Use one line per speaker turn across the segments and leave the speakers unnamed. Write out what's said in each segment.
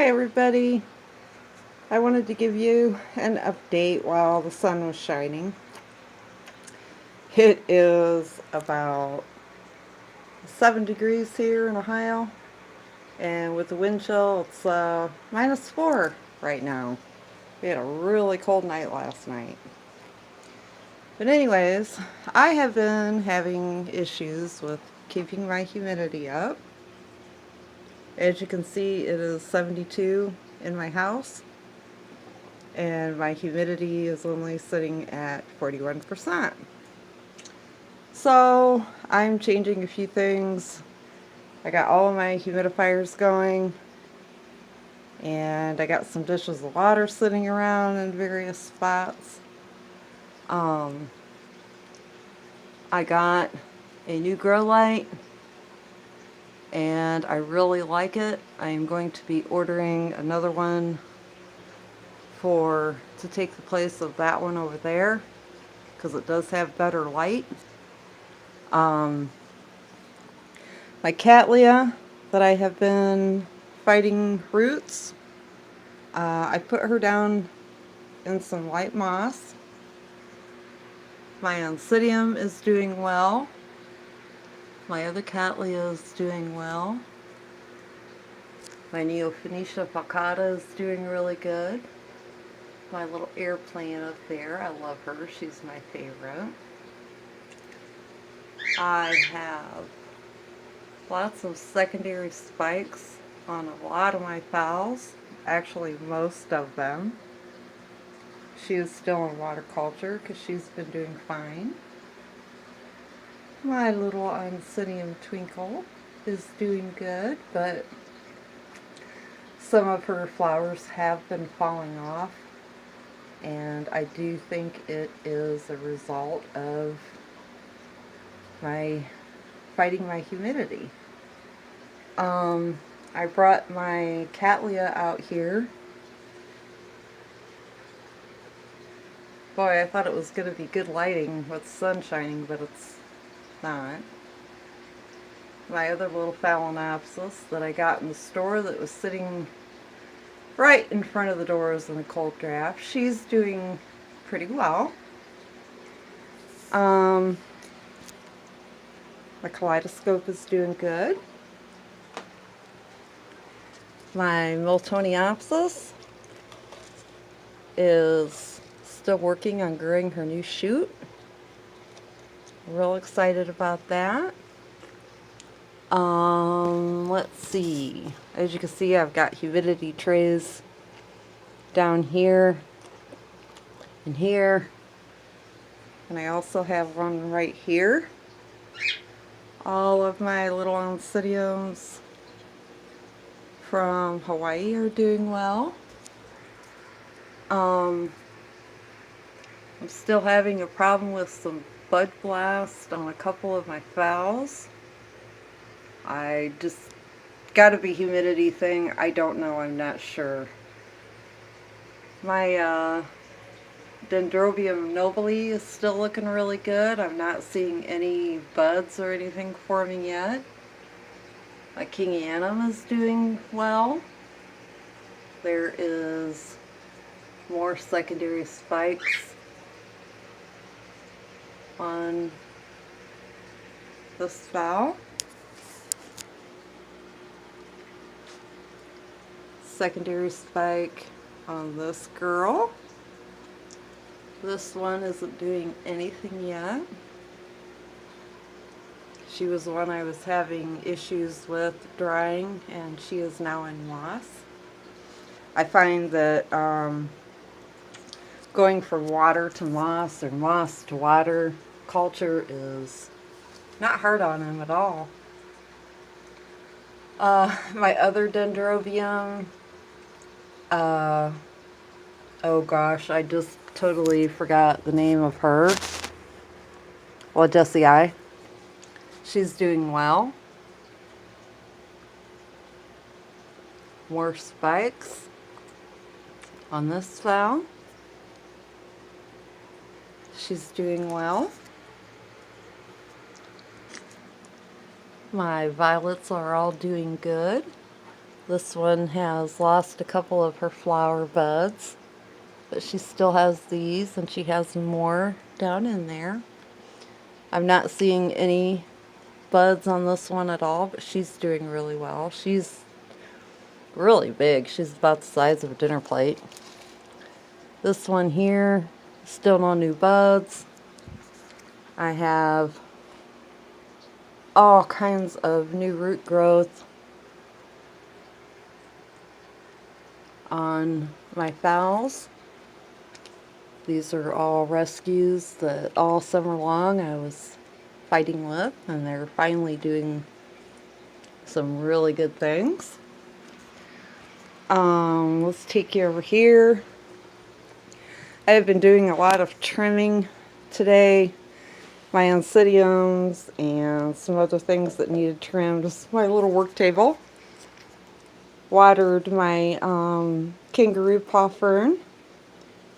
Hi everybody. I wanted to give you an update while the sun was shining. It is about 7 degrees here in Ohio, and with the wind chill it's -4 right now. We had a really cold night last night. But anyways, I have been having issues with keeping my humidity up. As you can see, it is 72 in my house, and my humidity is only sitting at 41%. So I'm changing a few things. I got all of my humidifiers going, and I got some dishes of water sitting around in various spots. I got a new grow light, and I really like it. I am going to be ordering another one to take the place of that one over there, because it does have better light. My Cattleya that I have been fighting roots, I put her down in some white moss. My Oncidium is doing well. My other Cattleya is doing well. My Neophonetia falcata is doing really good. My little airplane up there, I love her. She's my favorite. I have lots of secondary spikes on a lot of my phals. Actually, most of them. She is still in water culture because she's been doing fine. My little Oncidium Twinkle is doing good, but some of her flowers have been falling off, and I do think it is a result of my fighting my humidity. I brought my Cattleya out here. Boy, I thought it was going to be good lighting with sun shining, but it's not. My other little Phalaenopsis that I got in the store that was sitting right in front of the doors in a cold draft, she's doing pretty well. My Kaleidoscope is doing good. My Miltoniopsis is still working on growing her new shoot. Real excited about that. Let's see. As you can see, I've got humidity trays down here and here. And I also have one right here. All of my little Oncidiums from Hawaii are doing well. I'm still having a problem with some bud blast on a couple of my phals. I just gotta be humidity thing. I don't know, I'm not sure. My Dendrobium nobile is still looking really good. I'm not seeing any buds or anything forming yet. My Kingianum is doing well. There is more secondary spikes on this phal. Secondary spike on this girl. This one isn't doing anything yet. She was the one I was having issues with drying, and she is now in moss. I find that going from water to moss or moss to water culture is not hard on them at all. My other Dendrobium, oh gosh, I just totally forgot the name of her. Well, Jessie, she's doing well. More spikes on this phal. She's doing well. My violets are all doing good. This one has lost a couple of her flower buds, but she still has these, and she has more down in there. I'm not seeing any buds on this one at all, but she's doing really well. She's really big. She's about the size of a dinner plate. This one here, still no new buds. I have all kinds of new root growth on my phals. These are all rescues that all summer long I was fighting with, and they're finally doing some really good things. Let's take you over here. I have been doing a lot of trimming today. My oncidiums and some other things that needed trimmed. This is my little work table. Watered my kangaroo paw fern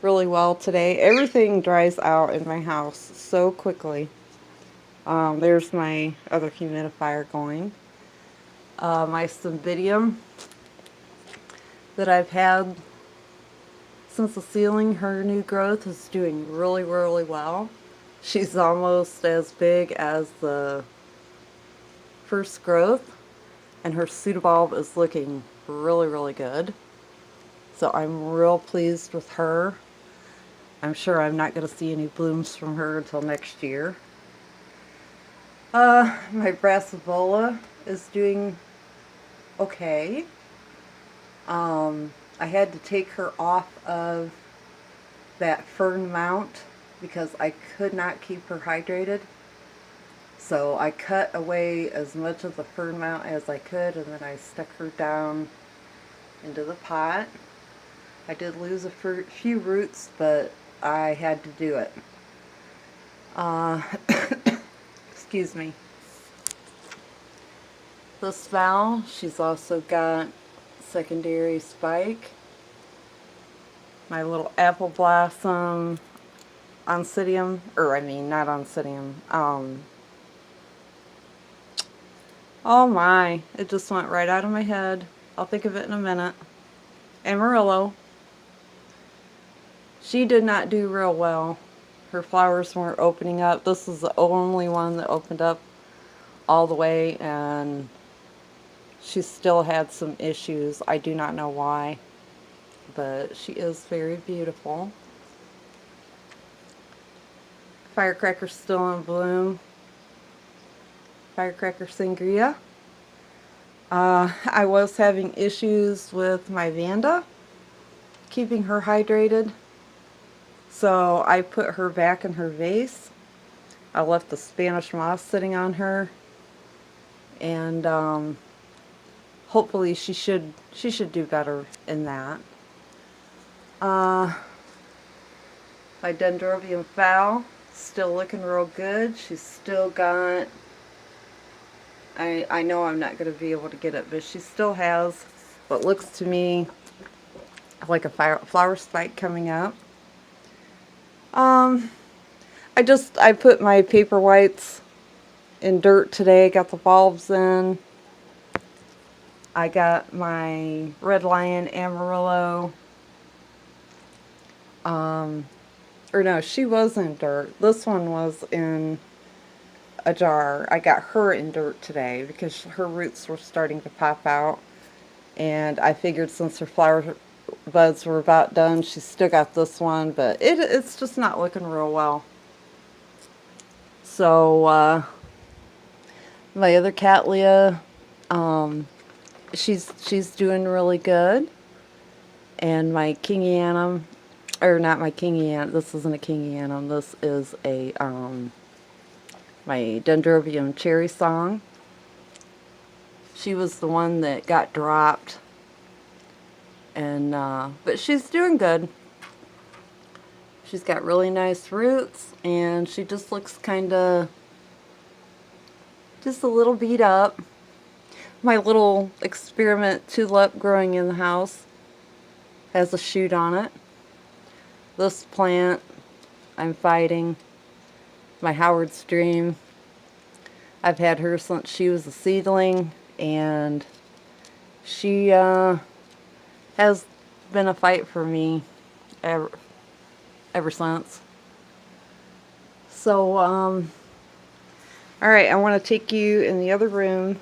really well today. Everything dries out in my house so quickly. There's my other humidifier going. My cymbidium that I've had since the ceiling, her new growth is doing really, really well. She's almost as big as the first growth, and her pseudobulb is looking really, really good. So I'm real pleased with her. I'm sure I'm not going to see any blooms from her until next year. My brassavola is doing okay. I had to take her off of that fern mount because I could not keep her hydrated. So I cut away as much of the fern mount as I could, and then I stuck her down into the pot. I did lose a few roots, but I had to do it. Excuse me. This phal, she's also got secondary spike. My little apple blossom oncidium, or I mean not oncidium, oh my, it just went right out of my head. I'll think of it in a minute. Amarillo. She did not do real well. Her flowers weren't opening up. This is the only one that opened up all the way, and she still had some issues. I do not know why, but she is very beautiful. Firecracker's still in bloom. Firecracker sangria. I was having issues with my Vanda, keeping her hydrated. So I put her back in her vase. I left the Spanish moss sitting on her, and hopefully she should do better in that. My dendrobium phal, still looking real good. She's still got, I know I'm not going to be able to get it, but she still has what looks to me like a flower spike coming up. I put my paper whites in dirt today, got the bulbs in. I got my Red Lion Amarillo, or no, she was in dirt. This one was in a jar. I got her in dirt today because her roots were starting to pop out, and I figured since her flower buds were about done, she's still got this one, but it's just not looking real well. So my other Cattleya, she's doing really good, and my Kingianum, or not my Kingianum, this isn't a Kingianum, this is a my Dendrobium Cherry Song. She was the one that got dropped, and but she's doing good. She's got really nice roots, and she just looks kinda just a little beat up. My little experiment tulip growing in the house has a shoot on it. This plant I'm fighting, my Howard's Dream, I've had her since she was a seedling, and She has been a fight for me ever since. So, alright, I want to take you in the other room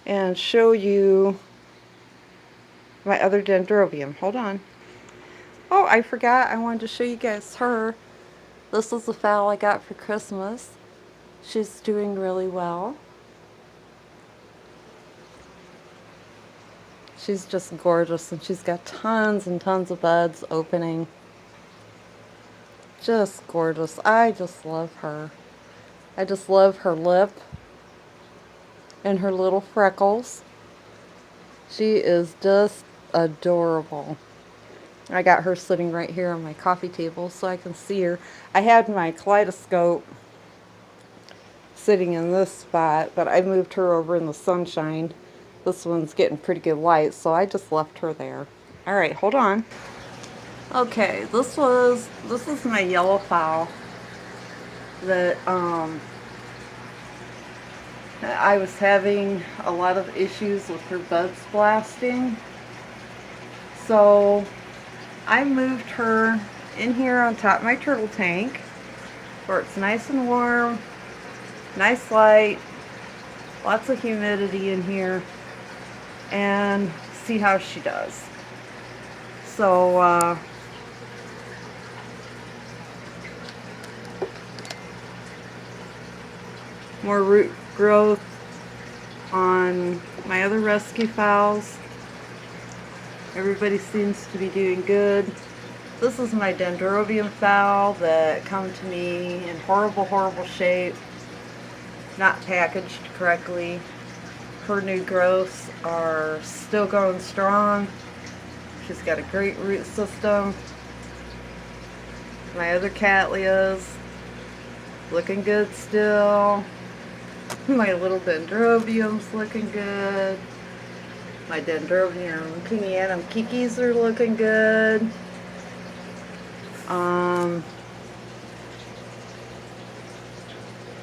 and show you my other dendrobium. Hold on. Oh, I forgot. I wanted to show you guys her. This is the fowl I got for Christmas. She's doing really well. She's just gorgeous, and she's got tons and tons of buds opening. Just gorgeous. I just love her. I just love her lip and her little freckles. She is just adorable. I got her sitting right here on my coffee table so I can see her. I had my kaleidoscope sitting in this spot, but I moved her over in the sunshine. This one's getting pretty good light, so I just left her there. Alright, hold on. Okay, this is my yellow fowl that I was having a lot of issues with her buds blasting. So I moved her in here on top of my turtle tank where it's nice and warm, nice light, lots of humidity in here, and see how she does. So more root growth on my other rescue fowls. Everybody seems to be doing good. This is my dendrobium fowl that come to me in horrible shape, not packaged correctly. Her new growths are still going strong. She's got a great root system. My other cattleyas looking good still. My little dendrobium's looking good. My dendrobium pingianum kikis are looking good.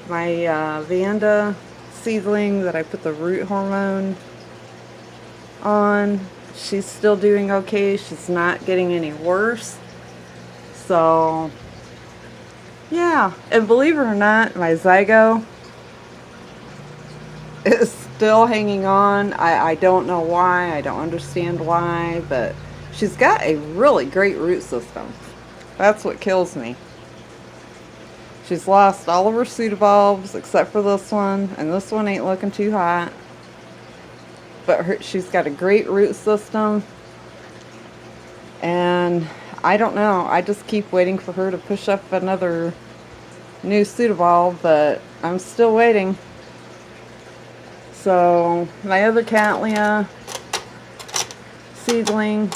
My Vanda seedling that I put the root hormone on, she's still doing okay. She's not getting any worse. So yeah, and believe it or not, my zygo is still hanging on. I don't know why. I don't understand why, but she's got a really great root system. That's what kills me. She's lost all of her pseudobulbs except for this one, and this one ain't looking too hot. But she's got a great root system, and I don't know. I just keep waiting for her to push up another new pseudobulb, but I'm still waiting. So my other cattleya seedling